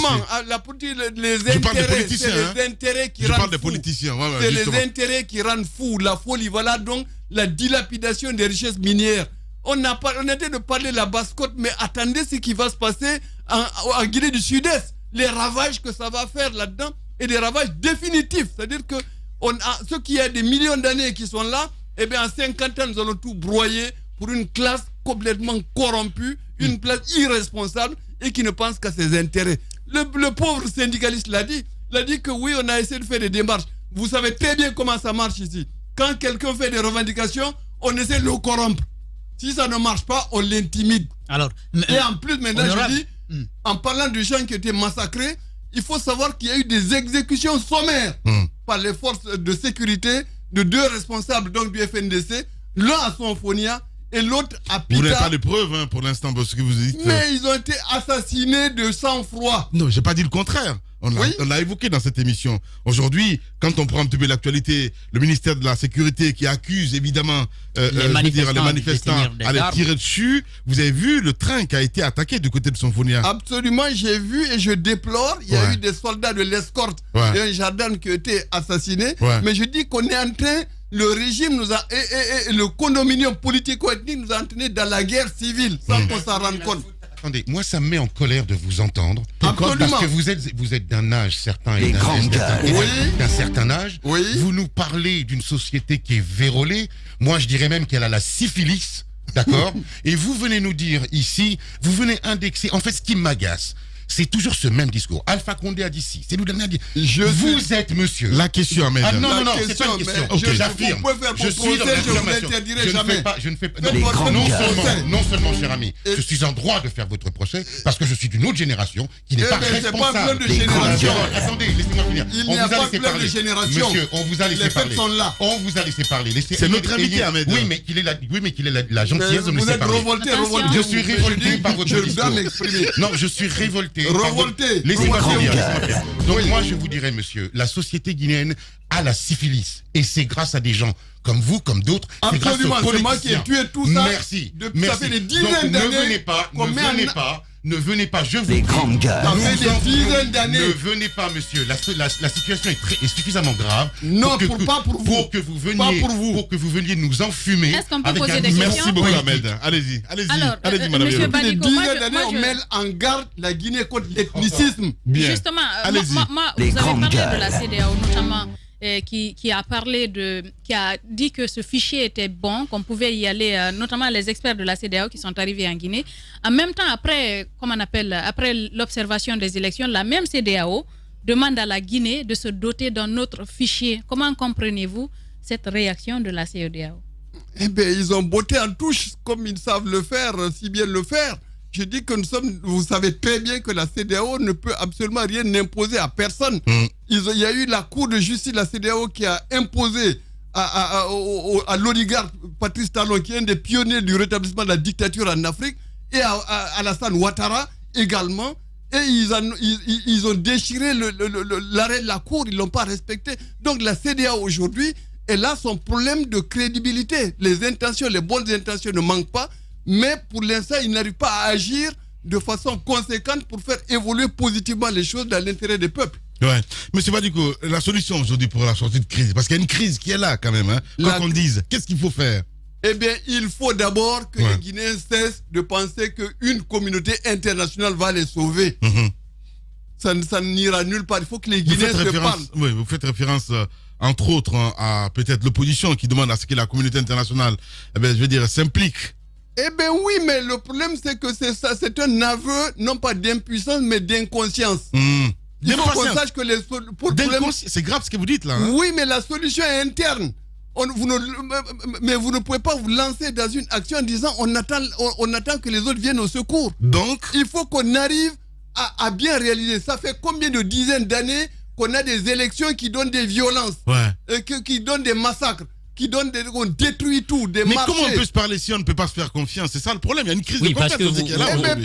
La politique, les intérêts, c'est les intérêts qui rendent fou. Je parle des politiciens. C'est les intérêts qui rendent fou. La folie, voilà donc la dilapidation des richesses minières. On était de parler de la basse-côte, mais attendez ce qui va se passer en Guinée du Sud-Est. Les ravages que ça va faire là-dedans et des ravages définitifs. C'est-à-dire que ceux qui ont des millions d'années qui sont là, eh bien en 50 ans, nous allons tout broyer pour une classe complètement corrompue, une classe irresponsable et qui ne pense qu'à ses intérêts. Le pauvre syndicaliste l'a dit que oui, on a essayé de faire des démarches. Vous savez très bien comment ça marche ici. Quand quelqu'un fait des revendications, on essaie de le corrompre. Si ça ne marche pas, on l'intimide. Et en plus, maintenant, je dis, en parlant de gens qui ont été massacrés, il faut savoir qu'il y a eu des exécutions sommaires par les forces de sécurité de 2 responsables donc du FNDC, l'un à Sonfonia et l'autre à Pita. Vous n'avez pas de preuves pour l'instant, parce que vous dites... Mais ils ont été assassinés de sang-froid. Non, j'ai pas dit le contraire. On l'a évoqué dans cette émission. Aujourd'hui, quand on prend un petit peu l'actualité, le ministère de la Sécurité qui accuse évidemment les manifestants à les tirer dessus. Vous avez vu le train qui a été attaqué du côté de Symphonia? Absolument, j'ai vu et je déplore. Il y a eu des soldats de l'escorte et un gendarme qui a été assassiné. Mais je dis qu'on est en train... Le régime nous a... Et le condominium politico-ethnique nous a entraînés dans la guerre civile sans qu'on s'en rende compte. Attendez, moi ça me met en colère de vous entendre. Absolument. Parce que vous êtes d'un âge certain et d'un certain âge. Oui. Vous nous parlez d'une société qui est vérolée. Moi je dirais même qu'elle a la syphilis. D'accord. Et vous venez nous dire ici, vous venez indexer. En fait, ce qui m'agace, c'est toujours ce même discours. Alpha Condé a dit si. C'est nous dernier a dit. Vous êtes monsieur. La question, Ahmed. Ah non, c'est pas une question. Okay. J'affirme. Je suis dans l'affirmation. Je ne fais pas. Non seulement, cher ami, je suis en droit de faire votre procès parce que je suis d'une autre génération qui n'est pas responsable. Attendez, laissez-moi finir. Il n'y a pas plein de génération. Monsieur, on vous a laissé parler. On vous a laissé parler. C'est notre invité, Ahmed. Oui, mais qu'il ait la gentillesse de me laisser parler. Revolté. Je suis révolté par votre discours. Je dois m'exprimer. Non, je suis révolté. Revolté. Laissez-moi finir. Donc moi je vous dirais, monsieur, la société guinéenne a la syphilis et c'est grâce à des gens comme vous, comme d'autres. Absolument, c'est moi qui ai tué tout ça. Merci. Ça fait des dizaines d'années. Ne venez pas, je vous dis. Ça fait des dizaines d'années. Ne venez pas, monsieur. La situation est suffisamment grave. Non, pas pour vous. Pour que vous veniez nous enfumer. Est-ce qu'on peut poser des questions? Merci beaucoup, Ahmed. Allez-y, alors, madame. Monsieur Badiko, des dizaines d'années, on met en garde la Guinée contre l'ethnicisme. Bien. Justement, moi, vous avez parlé de la CEDEAO notamment. Qui a dit que ce fichier était bon, qu'on pouvait y aller, notamment les experts de la CEDEAO qui sont arrivés en Guinée. En même temps, après l'observation des élections, la même CEDEAO demande à la Guinée de se doter d'un autre fichier. Comment comprenez-vous cette réaction de la CEDEAO? Eh bien, ils ont botté en touche comme ils savent le faire, si bien le faire. Je dis que vous savez très bien que la CEDEAO ne peut absolument rien imposer à personne. Il y a eu la Cour de justice de la CEDEAO qui a imposé à l'oligarque Patrice Talon, qui est un des pionniers du rétablissement de la dictature en Afrique, et à Alassane Ouattara également. Et ils ont déchiré l'arrêt de la Cour, ils ne l'ont pas respecté. Donc la CEDEAO aujourd'hui, elle a son problème de crédibilité. Les bonnes intentions ne manquent pas. Mais pour l'instant, il n'arrive pas à agir de façon conséquente pour faire évoluer positivement les choses dans l'intérêt des peuples. Ouais. Monsieur Badiko, la solution aujourd'hui pour la sortie de crise, parce qu'il y a une crise qui est là quand même, quoi qu'on dise, qu'est-ce qu'il faut faire? Eh bien, il faut d'abord que les Guinéens cessent de penser qu'une communauté internationale va les sauver. Ça n'ira nulle part. Il faut que les Guinéens se parlent. Oui, vous faites référence... entre autres, à peut-être l'opposition qui demande à ce que la communauté internationale, s'implique. Eh bien oui, mais le problème c'est que c'est un aveu, non pas d'impuissance, mais d'inconscience. Il faut qu'on sache que c'est grave ce que vous dites là. Oui, mais la solution est interne. Mais vous ne pouvez pas vous lancer dans une action en disant on attend que les autres viennent au secours. Donc, il faut qu'on arrive à bien réaliser. Ça fait combien de dizaines d'années qu'on a des élections qui donnent des violences, qui donnent des massacres, on détruit tout, des marchés. Mais comment on peut se parler si on ne peut pas se faire confiance? C'est ça le problème, il y a une crise de confiance.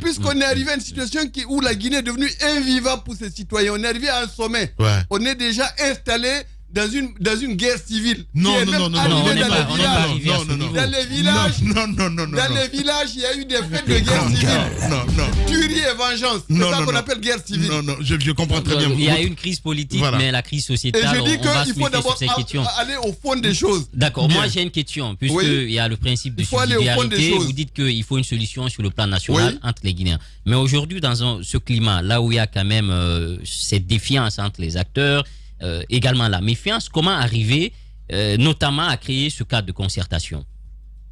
Puisqu'on est arrivé à une situation où la Guinée est devenue invivable pour ses citoyens, on est arrivé à un sommet. On est déjà installé dans une guerre civile. Non, Dans les villages, il y a eu des faits de guerre civile. Tuerie et vengeance. C'est ça qu'on appelle guerre civile. Non, je comprends très bien. Il y a une crise politique, mais la crise sociétale, on va se méfier sur ces questions. Aller au fond des choses. D'accord, moi j'ai une question, puisqu'il y a le principe de subsidiarité, vous dites qu'il faut une solution sur le plan national entre les Guinéens. Mais aujourd'hui, dans ce climat, là où il y a quand même cette défiance entre les acteurs, également la méfiance, comment arriver notamment à créer ce cadre de concertation?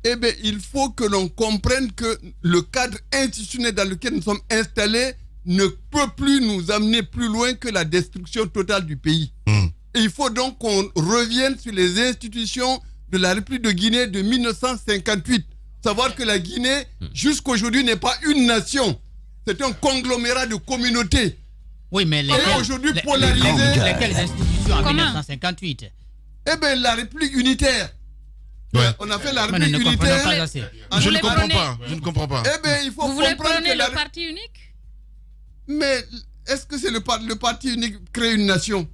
Eh bien, il faut que l'on comprenne que le cadre institutionnel dans lequel nous sommes installés ne peut plus nous amener plus loin que la destruction totale du pays. Et il faut donc qu'on revienne sur les institutions de la République de Guinée de 1958. Savoir que la Guinée, jusqu'aujourd'hui, n'est pas une nation. C'est un conglomérat de communautés. Oui, mais aujourd'hui polarisé. Lesquelles institutions en 1958? Eh bien, la République unitaire. On a fait l'armée unitaire. Je ne comprends pas. Je ne comprends pas. Eh bien, il faut Vous voulez prôner le parti unique? Mais est-ce que c'est le parti unique qui crée une nation?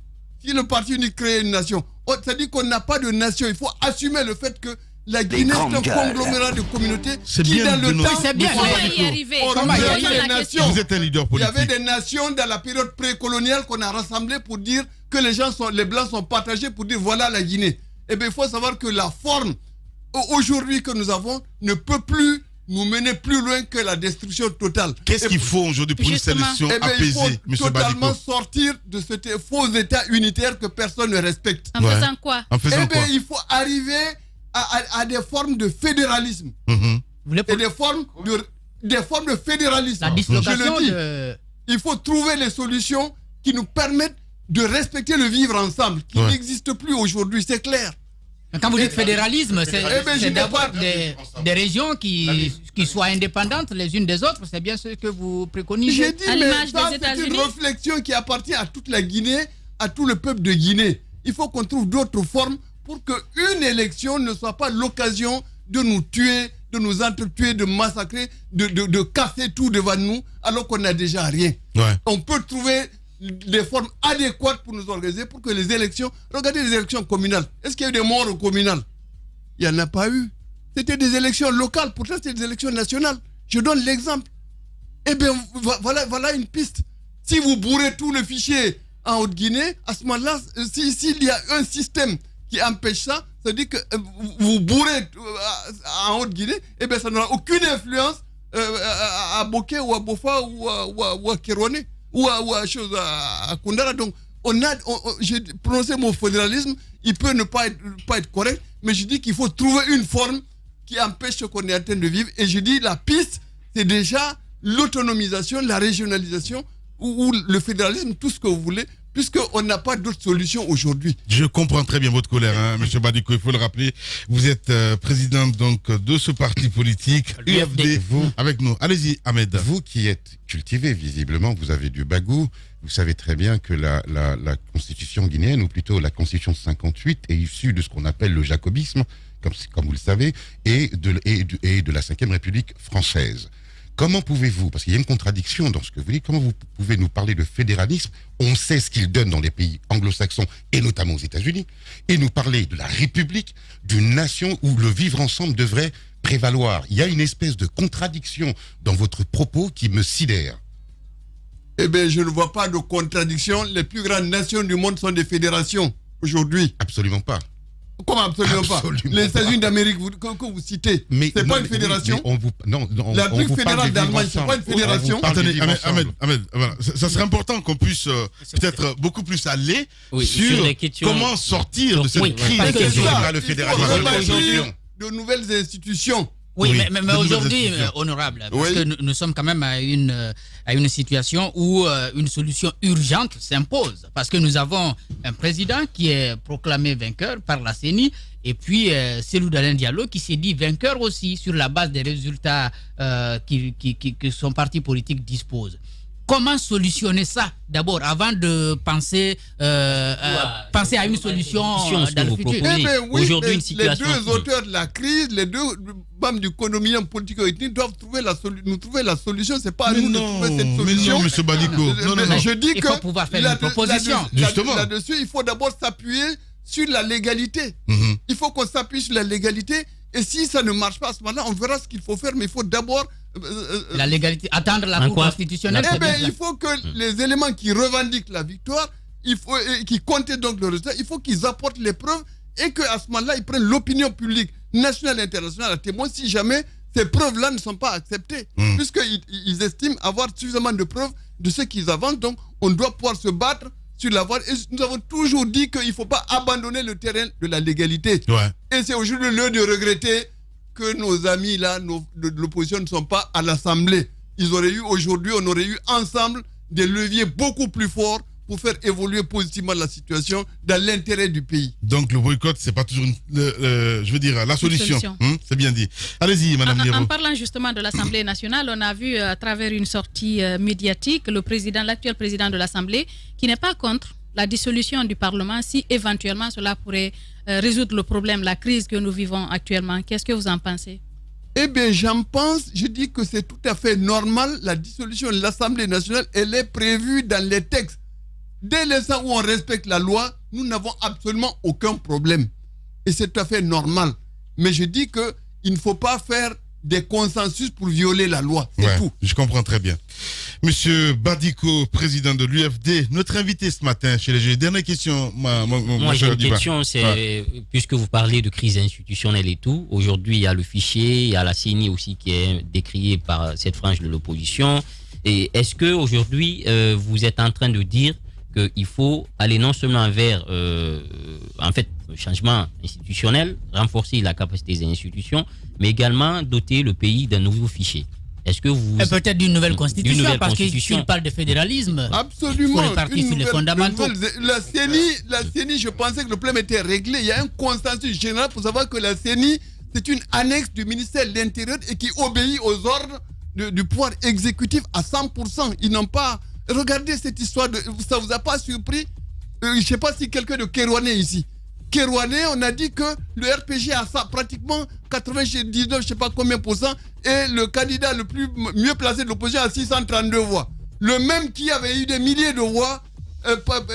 Si le parti unique crée une nation, ça dit qu'on n'a pas de nation. Il faut assumer le fait que la Guinée est un conglomérat de communautés qui, dans le temps, Vous êtes un leader politique. Il y avait des nations dans la période précoloniale qu'on a rassemblées pour dire que les Blancs sont partagés pour dire voilà la Guinée. Eh bien, il faut savoir que la forme aujourd'hui que nous avons ne peut plus nous mener plus loin que la destruction totale. Qu'est-ce qu'il faut aujourd'hui pour une sélection apaisée, M. Il faut totalement sortir de ce faux état unitaire que personne ne respecte. En faisant quoi? Il faut arriver à des formes de fédéralisme. Et des formes de fédéralisme. La dislocation il faut trouver les solutions qui nous permettent de respecter le vivre ensemble, qui n'existe plus aujourd'hui, c'est clair. Quand vous dites fédéralisme, c'est d'avoir des régions qui soient indépendantes les unes des autres. C'est bien ce que vous préconisez. J'ai dit, c'est une réflexion qui appartient à toute la Guinée, à tout le peuple de Guinée. Il faut qu'on trouve d'autres formes pour qu'une élection ne soit pas l'occasion de nous tuer, de nous entretuer, de massacrer, de casser tout devant nous, alors qu'on n'a déjà rien. On peut trouver des formes adéquates pour nous organiser, pour que les élections... Regardez les élections communales. Est-ce qu'il y a eu des morts au communal? Il n'y en a pas eu. C'était des élections locales, pourtant c'était des élections nationales. Je donne l'exemple. Eh bien, voilà une piste. Si vous bourrez tout le fichier en Haute-Guinée, à ce moment-là, s'il y a un système qui empêche ça, ça veut dire que vous bourrez en Haute-Guinée, eh bien ça n'aura aucune influence à Boké ou à Bofa ou à Kéroné ou à Koundara. Donc, j'ai prononcé mon fédéralisme, il peut ne pas être correct, mais je dis qu'il faut trouver une forme qui empêche ce qu'on est en train de vivre. Et je dis la piste, c'est déjà l'autonomisation, la régionalisation ou le fédéralisme, tout ce que vous voulez, puisqu'on n'a pas d'autre solution aujourd'hui. Je comprends très bien votre colère, M. Badiko, il faut le rappeler. Vous êtes président donc de ce parti politique, UFD, avec nous. Allez-y, Ahmed. Vous qui êtes cultivé, visiblement, vous avez du bagou. Vous savez très bien que la constitution guinéenne, ou plutôt la constitution 58, est issue de ce qu'on appelle le jacobisme, comme vous le savez, et de la 5e République française. Comment pouvez-vous, parce qu'il y a une contradiction dans ce que vous dites, comment vous pouvez nous parler de fédéralisme? On sait ce qu'il donne dans les pays anglo-saxons et notamment aux États-Unis, et nous parler de la République, d'une nation où le vivre ensemble devrait prévaloir. Il y a une espèce de contradiction dans votre propos qui me sidère. Eh bien, je ne vois pas de contradiction. Les plus grandes nations du monde sont des fédérations aujourd'hui. Absolument pas. Comment absolument pas? Les États-Unis d'Amérique que vous citez, c'est pas une fédération. La République fédérale d'Allemagne, c'est pas une fédération. Attendez, Ahmed, voilà. Ça serait important qu'on puisse peut-être beaucoup plus aller sur comment sortir de cette crise. Le fédéralisme, de nouvelles institutions. Oui, mais aujourd'hui, honorable, parce que nous sommes quand même à une situation où une solution urgente s'impose. Parce que nous avons un président qui est proclamé vainqueur par la CENI, et puis Cellou Dalein Diallo qui s'est dit vainqueur aussi sur la base des résultats que son parti politique dispose. Comment solutionner ça d'abord avant de penser à une solution dans le futur? Aujourd'hui, les deux auteurs de la crise, les deux membres du condominium politique-ethnique doivent nous trouver la solution. C'est pas à nous de trouver cette solution. Mais non, M. Badiko. Je dis il faut pouvoir faire une proposition. Là-dessus, il faut d'abord s'appuyer sur la légalité. Il faut qu'on s'appuie sur la légalité. Et si ça ne marche pas à ce moment-là, on verra ce qu'il faut faire. Mais il faut d'abord... la légalité, attendre la Cour constitutionnelle. Il faut que les éléments qui revendiquent la victoire, qui comptent donc le résultat, il faut qu'ils apportent les preuves et qu'à ce moment-là, ils prennent l'opinion publique nationale et internationale à témoin si jamais ces preuves-là ne sont pas acceptées. Puisqu'ils estiment avoir suffisamment de preuves de ce qu'ils avancent. Donc, on doit pouvoir se battre sur la voie. Et nous avons toujours dit qu'il ne faut pas abandonner le terrain de la légalité. Et c'est aujourd'hui l'heure de regretter que nos amis là, de l'opposition ne sont pas à l'Assemblée. On aurait eu ensemble des leviers beaucoup plus forts pour faire évoluer positivement la situation dans l'intérêt du pays. Donc le boycott, c'est pas toujours, la solution. C'est bien dit. Allez-y, Madame Niro. En parlant justement de l'Assemblée nationale, on a vu à travers une sortie médiatique l'actuel président de l'Assemblée qui n'est pas contre la dissolution du Parlement si éventuellement cela pourrait résoudre le problème, la crise que nous vivons actuellement. Qu'est-ce que vous en pensez? Eh bien, je dis que c'est tout à fait normal. La dissolution de l'Assemblée nationale, elle est prévue dans les textes. Dès l'instant où on respecte la loi, nous n'avons absolument aucun problème. Et c'est tout à fait normal. Mais je dis qu'il ne faut pas faire des consensus pour violer la loi. C'est tout. Je comprends très bien. Monsieur Badiko, président de l'UFD, notre invité ce matin chez les GG. Dernière question. Moi, j'ai une question, c'est puisque vous parlez de crise institutionnelle et tout, aujourd'hui, il y a le fichier, il y a la CENI aussi qui est décriée par cette frange de l'opposition. Et est-ce qu'aujourd'hui, vous êtes en train de dire qu'il faut aller non seulement vers le changement institutionnel, renforcer la capacité des institutions, mais également doter le pays d'un nouveau fichier? Est-ce que vous... peut-être d'une nouvelle constitution, parce qu'il parle de fédéralisme. Absolument. Il faut répartir sur les fondamentaux. La CENI, je pensais que le problème était réglé. Il y a un consensus général pour savoir que la CENI, c'est une annexe du ministère de l'Intérieur et qui obéit aux ordres du pouvoir exécutif à 100%. Ils n'ont pas... Regardez cette histoire, ça vous a pas surpris? Je ne sais pas si quelqu'un de Kérouané ici. Kérouané, on a dit que le RPG a ça pratiquement 99, je ne sais pas combien % et le candidat le mieux placé de l'opposition a 632 voix. Le même qui avait eu des milliers de voix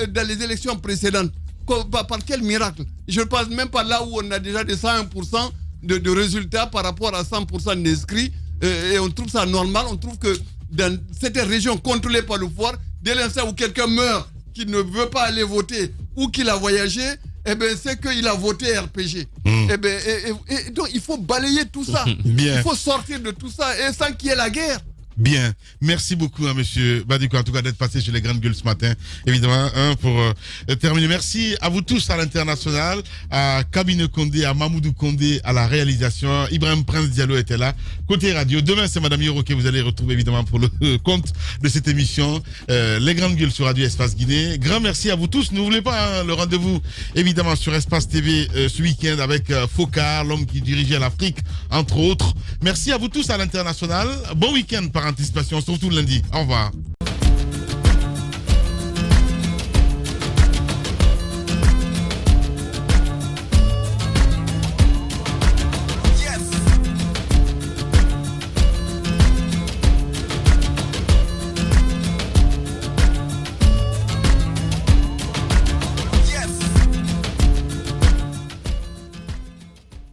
dans les élections précédentes. Par quel miracle? Je ne pense même pas là où on a déjà des 101% de résultats par rapport à 100% d'inscrits. Et on trouve ça normal. On trouve que dans certaines régions contrôlées par le pouvoir, dès l'instant où quelqu'un meurt, qui ne veut pas aller voter ou qu'il a voyagé, eh ben, c'est qu'il a voté RPG. Eh ben, et donc, il faut balayer tout ça. Bien. Il faut sortir de tout ça et sans qu'il y ait la guerre. Bien. Merci beaucoup, monsieur Badiko, en tout cas, d'être passé chez les Grandes Gueules ce matin. Évidemment, pour terminer. Merci à vous tous à l'international, à Kabine Condé, à Mamoudou Condé, à la réalisation. Ibrahim Prince Diallo était là. Côté radio, demain, c'est madame Yoro que vous allez retrouver, évidemment, pour le compte de cette émission. Les Grandes Gueules sur Radio Espace Guinée. Grand merci à vous tous. N'oubliez pas le rendez-vous, évidemment, sur Espace TV ce week-end avec Fokar, l'homme qui dirigeait l'Afrique, entre autres. Merci à vous tous à l'international. Bon week-end par anticipation, surtout lundi. Au revoir.